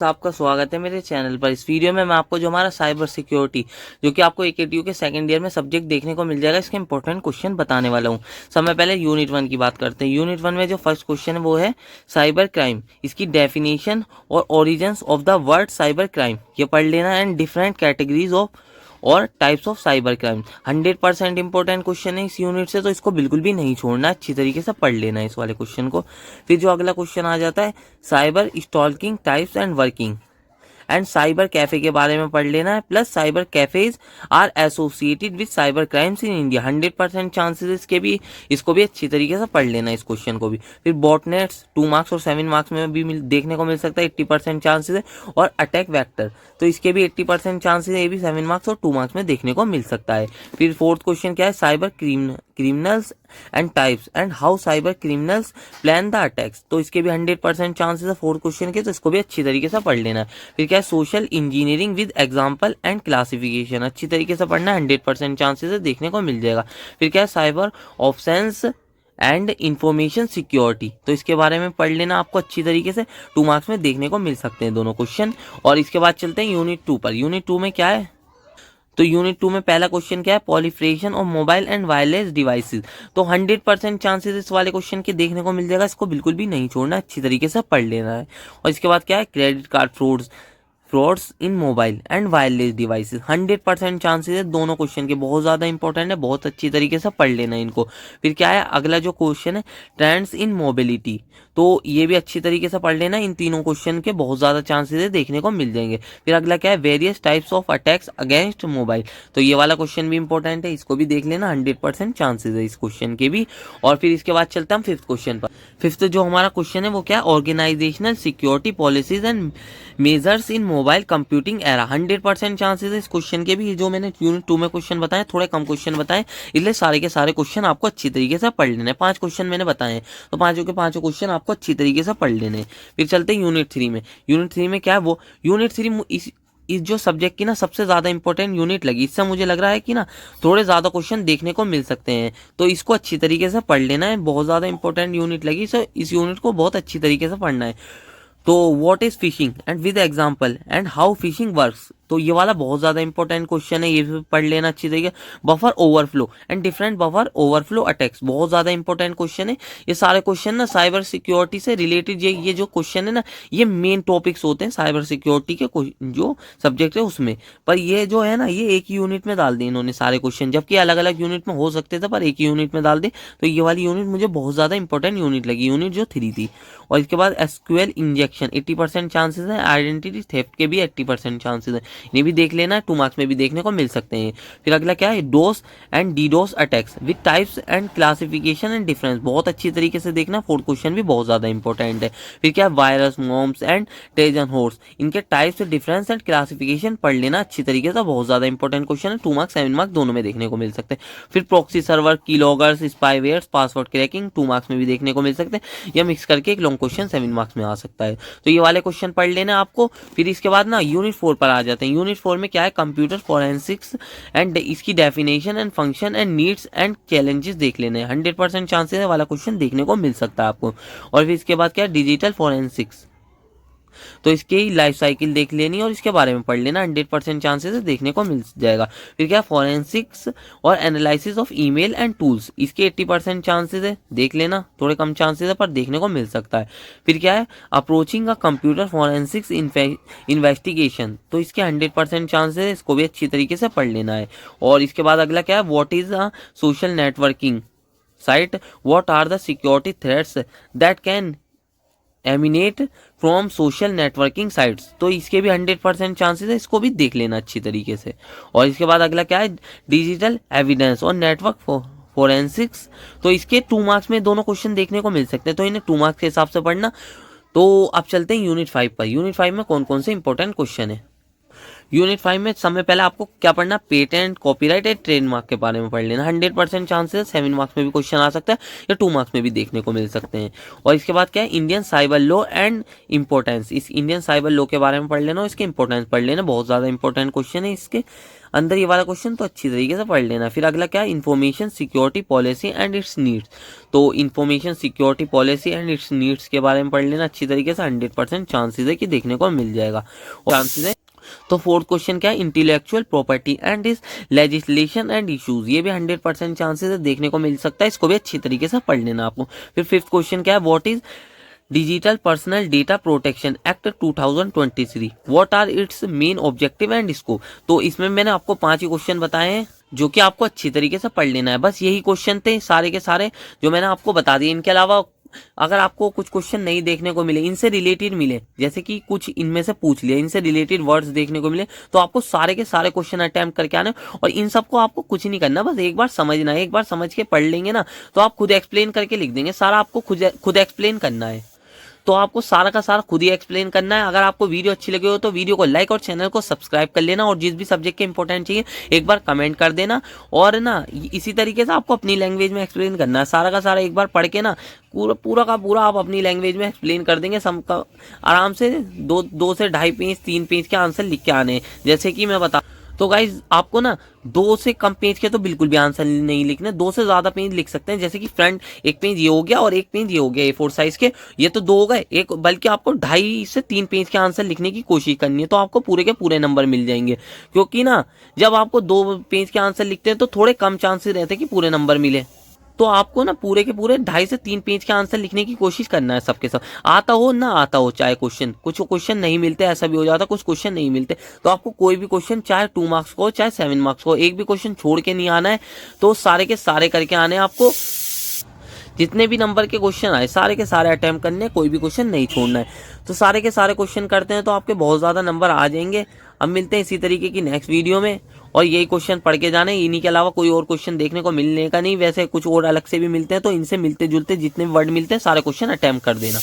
आपका स्वागत है मेरे चैनल पर। इस वीडियो में मैं आपको जो हमारा साइबर सिक्योरिटी जो कि आपको एकेटीयू के सेकंड ईयर में सब्जेक्ट देखने को मिल जाएगा, इसके इंपॉर्टेंट क्वेश्चन बताने वाला हूं। समय पहले यूनिट 1 की बात करते हैं। यूनिट 1 में जो फर्स्ट क्वेश्चन है वो है साइबर क्राइम, इसकी डेफिनेशन और origins of the word cyber crime ये पढ़ लेना, एंड डिफरेंट कैटेगरीज ऑफ और types of cyber crime. 100% important question है इस यूनिट से, तो इसको बिल्कुल भी नहीं छोड़ना, अच्छी तरीके से पढ़ लेना है इस वाले क्वेश्चन को। फिर जो अगला क्वेश्चन आ जाता है cyber stalking types and working and cyber cafe के बारे में पढ़ लेना है। Plus cyber cafes are associated with cyber crimes in India. 100% chances इसके भी, इसको भी अच्छी तरीके से पढ़ लेना है इस क्वेश्चन को भी। फिर बॉटनेट्स 2 मार्क्स और 7 मार्क्स में भी देखने को मिल सकता है, 80% चांसेस है। और अटैक वेक्टर तो इसके भी 80% चांसेस है, ये भी 7 मार्क्स और 2 मार्क्स में देखने को मिल सकता है। फिर फोर्थ क्वेश्चन क्या है, cyber criminals and types and how cyber criminals plan the attacks. तो इसके भी 100% चांसेस है फोर्थ क्वेश्चन के, तो इसको भी अच्छी तरीके से पढ़ लेना है। फिर क्या है, social engineering with example and classification, अच्छी तरीके से पढ़ना है, 100% चांसेस है देखने को मिल जाएगा। फिर क्या है, cyber offence and information security, तो इसके बारे में पढ़ लेना आपको अच्छी तरीके से, 2 मार्क्स में देखने को मिल सकते हैं दोनों क्वेश्चन। और इसके बाद चलते हैं यूनिट 2 पर। यूनिट 2 में क्या है, तो यूनिट 2 में पहला क्वेश्चन क्या है, proliferation of mobile and wireless devices. तो 100% चांसेस इस वाले क्वेश्चन के देखने को मिल जाएगा, इसको बिल्कुल भी नहीं छोड़ना, अच्छी तरीके से पढ़ लेना है। और इसके बाद क्या है, credit card frauds in mobile and wireless devices. 100% chances है दोनों क्वेश्चन के, बहुत ज़्यादा इंपॉर्टेंट है, बहुत अच्छी तरीके से पढ़ लेना है इनको। फिर क्या है, अगला जो क्वेश्चन है ट्रेंड्स इन मोबिलिटी, तो ये भी अच्छी तरीके से पढ़ लेना, इन तीनों क्वेश्चन के बहुत ज़्यादा चांसेस है देखने को मिल जाएंगे। फिर अगला क्या है, various types of attacks against mobile, तो ये वाला क्वेश्चन भी इंपॉर्टेंट है, इसको भी देख लेना, 100% चांसेस है इस क्वेश्चन के भी। और फिर इसके बाद चलते हैं हम फिफ्थ क्वेश्चन पर। फिफ्थ जो हमारा क्वेश्चन है वो क्या है, organizational security policies and measures in mobile computing era. 100% chances है इस क्वेश्चन के भी। जो मैंने यूनिट 2 में क्वेश्चन बताए, थोड़े कम क्वेश्चन बताए, इसलिए सारे के सारे क्वेश्चन आपको अच्छी तरीके से पढ़ लेने हैं। 5 क्वेश्चन मैंने बताए हैं, तो पांचों के पांचों क्वेश्चन आपको अच्छी तरीके से पढ़ लेने हैं। फिर चलते हैं यूनिट 3 में। यूनिट 3 में क्या है, वो यूनिट 3 इस जो सब्जेक्ट की ना सबसे ज़्यादा इंपॉर्टेंट यूनिट लगी, इससे मुझे लग रहा है कि ना थोड़े ज़्यादा क्वेश्चन देखने को मिल सकते हैं, तो इसको अच्छी तरीके से पढ़ लेना है, बहुत ज़्यादा इंपॉर्टेंट यूनिट लगी, सो इस यूनिट को बहुत अच्छी तरीके से पढ़ना है। तो what is fishing and with example and how fishing works, तो ये वाला बहुत ज्यादा इंपॉर्टेंट क्वेश्चन है, ये भी पढ़ लेना अच्छी तरीके। Buffer overflow and different buffer overflow attacks, बहुत ज्यादा इंपॉर्टेंट क्वेश्चन है। ये सारे क्वेश्चन ना साइबर सिक्योरिटी से रिलेटेड, ये जो क्वेश्चन है ना, ये मेन टॉपिक्स होते हैं साइबर सिक्योरिटी के जो सब्जेक्ट है उसमें। पर ये जो है ना, ये एक ही यूनिट में डाल दी इन्होंने सारे क्वेश्चन, जबकि अलग अलग यूनिट में हो सकते थे, पर एक ही यूनिट में डाल दी। तो ये वाली यूनिट मुझे बहुत ज्यादा इंपॉर्टेंट यूनिट लगी, यूनिट जो 3 थी। और इसके बाद एसक्यूएल इंजेक्शन, 80% चांसेस है। आइडेंटिटी थेफ्ट के भी 80% चांसेस है, इन्हें भी देख लेना, 2 मार्क्स में भी देखने को मिल सकते हैं। फिर अगला क्या है, DoS and DDoS attacks with types and classification and difference, बहुत अच्छी तरीके से देखना, 4th क्वेश्चन भी बहुत ज्यादा इंपॉर्टेंट है। फिर क्या है, virus worms and trojan horse, इनके टाइप्स डिफरेंस एंड क्लासिफिकेशन पढ़ लेना अच्छी तरीके से, बहुत ज्यादा इंपॉर्टेंट क्वेश्चन है, 2 मार्क्स 7 मार्क्स दोनों में देखने को मिल सकते हैं। फिर proxy server, keyloggers, spywares, password cracking, 2 marks में भी देखने को मिल सकते हैं, या मिक्स करके एक लॉन्ग क्वेश्चन 7 मार्क्स में आ सकता है, तो ये वाले क्वेश्चन पढ़ लेना आपको। फिर इसके बाद ना यूनिट 4 पर आ जाते हैं। यूनिट 4 में क्या है, कंप्यूटर फोरेंसिक्स एंड इसकी definition and function and needs and challenges देख लेने हैं। 100% चांसेस है वाला क्वेश्चन देखने को मिल सकता है आपको। और फिर इसके बाद क्या है, डिजिटल फोरेंसिक्स, तो इसकी लाइफ साइकिल देख लेनी और इसके बारे में पढ़ लेना, 100% चांसेस है देखने को मिल जाएगा। फिर क्या, फॉरेंसिक्स और analysis of email and tools, इसके 80% चांसेस है, देख लेना, थोड़े कम चांसेस है पर देखने को मिल सकता है। फिर क्या है, approaching a computer forensics investigation, तो इसके 100% चांसेस है, इसको भी अच्छी तरीके से पढ़ लेना है। और इसके बाद अगला क्या है, what is a social networking site, what are the security threats that can emanate from social networking sites, तो इसके भी 100% चांसेस है, इसको भी देख लेना अच्छी तरीके से। और इसके बाद अगला क्या है, डिजिटल एविडेंस और नेटवर्क फोरेंसिक्स, तो इसके 2 मार्क्स में दोनों क्वेश्चन देखने को मिल सकते हैं, तो इन्हें 2 मार्क्स के हिसाब से पढ़ना। तो अब चलते हैं यूनिट 5 पर। यूनिट 5 में कौन कौन से इंपॉर्टेंट क्वेश्चन है। यूनिट 5 में सबसे पहले आपको क्या पढ़ना, पेटेंट, कॉपीराइट एंड ट्रेडमार्क के बारे में पढ़ लेना। 100% चांसेस 7 मार्क्स में भी क्वेश्चन आ सकता है या 2 मार्क्स में भी देखने को मिल सकते हैं। और इसके बाद क्या है, Indian cyber law and importance. इस इंडियन साइबर लॉ के बारे में पढ़ लेना और इसके इंपॉर्टेंस पढ़ लेना, बहुत ज्यादा इंपॉर्टेंट क्वेश्चन है इसके अंदर ये वाला क्वेश्चन, तो अच्छी तरीके से पढ़ लेना। फिर अगला क्या है, information security policy and its needs. तो information security policy and its needs के बारे में पढ़ लेना अच्छी तरीके से, 100% चांसेस है कि देखने को मिल जाएगा और चांसेस है। तो फोर्थ क्वेश्चन क्या है, इंटेलेक्चुअल प्रॉपर्टी एंड इस लेजिस्लेशन एंड इश्यूज। ये भी 100% चांसेस है देखने को मिल सकता है, इसको भी अच्छी तरीके से पढ़ लेना आपको। फिर फिफ्थ क्वेश्चन क्या है, what is digital personal data protection act 2023, what are its main objective and scope. तो इसमें मैंने आपको 5 ही क्वेश्चन बताए हैं जो कि आपको अच्छी तरीके से पढ़ लेना है। बस यही क्वेश्चन थे सारे के सारे जो मैंने आपको बता दिए। इनके अलावा अगर आपको कुछ क्वेश्चन नहीं देखने को मिले, इनसे रिलेटेड मिले, जैसे कि कुछ इनमें से पूछ लिया, इनसे रिलेटेड वर्ड्स देखने को मिले, तो आपको सारे के सारे क्वेश्चन अटेम्प्ट करके आने और इन सबको आपको कुछ नहीं करना, बस एक बार समझना है। एक बार समझ के पढ़ लेंगे ना तो आप खुद एक्सप्लेन करके लिख देंगे, सारा आपको खुद एक्सप्लेन करना है। तो आपको सारा का सारा खुद ही एक्सप्लेन करना है। अगर आपको वीडियो अच्छी लगी हो तो वीडियो को लाइक और चैनल को सब्सक्राइब कर लेना और जिस भी सब्जेक्ट के इंपॉर्टेंट चाहिए एक बार कमेंट कर देना। और ना इसी तरीके से आपको अपनी लैंग्वेज में एक्सप्लेन करना है, सारा का सारा एक बार पढ़ के ना पूरा का पूरा आप अपनी लैंग्वेज में एक्सप्लेन कर देंगे। सबका आराम से 2 से 2.5 पेज 3 पेज के आंसर लिख के आने, जैसे कि मैं बता। तो गाइज आपको ना 2 से कम पेज के तो बिल्कुल भी आंसर नहीं लिखने, 2 से ज्यादा पेज लिख सकते हैं। जैसे कि फ्रंट एक पेज ये हो गया और एक पेज ये हो गया A4 साइज के, ये तो 2 हो गए, एक बल्कि आपको 2.5 से 3 पेज के आंसर लिखने की कोशिश करनी है, तो आपको पूरे के पूरे नंबर मिल जाएंगे। क्योंकि ना जब आपको 2 पेज के आंसर लिखते हैं तो थोड़े कम चांसेस रहते हैं कि पूरे नंबर मिले। तो आपको ना पूरे के पूरे 2.5 से 3 पेज के आंसर लिखने की कोशिश करना है सबके सब, आता हो ना आता हो। चाहे क्वेश्चन, कुछ क्वेश्चन नहीं मिलते, ऐसा भी हो जाता, कुछ क्वेश्चन नहीं मिलते, तो आपको कोई भी क्वेश्चन चाहे 2 मार्क्स को चाहे 7 मार्क्स को, एक भी क्वेश्चन छोड़ के नहीं आना है। तो सारे के सारे करके आने हैं आपको, जितने भी नंबर के क्वेश्चन आए सारे के सारे अटेम्प्ट करने, कोई भी क्वेश्चन नहीं छोड़ना है। तो सारे के सारे क्वेश्चन करते हैं तो आपके बहुत ज्यादा नंबर आ जाएंगे। अब मिलते हैं इसी तरीके की नेक्स्ट वीडियो में और यही क्वेश्चन पढ़ के जाने, इन्हीं के अलावा कोई और क्वेश्चन देखने को मिलने का नहीं। वैसे कुछ और अलग से भी मिलते हैं, तो इनसे मिलते जुलते जितने वर्ड मिलते हैं सारे क्वेश्चन अटेम्प्ट कर देना।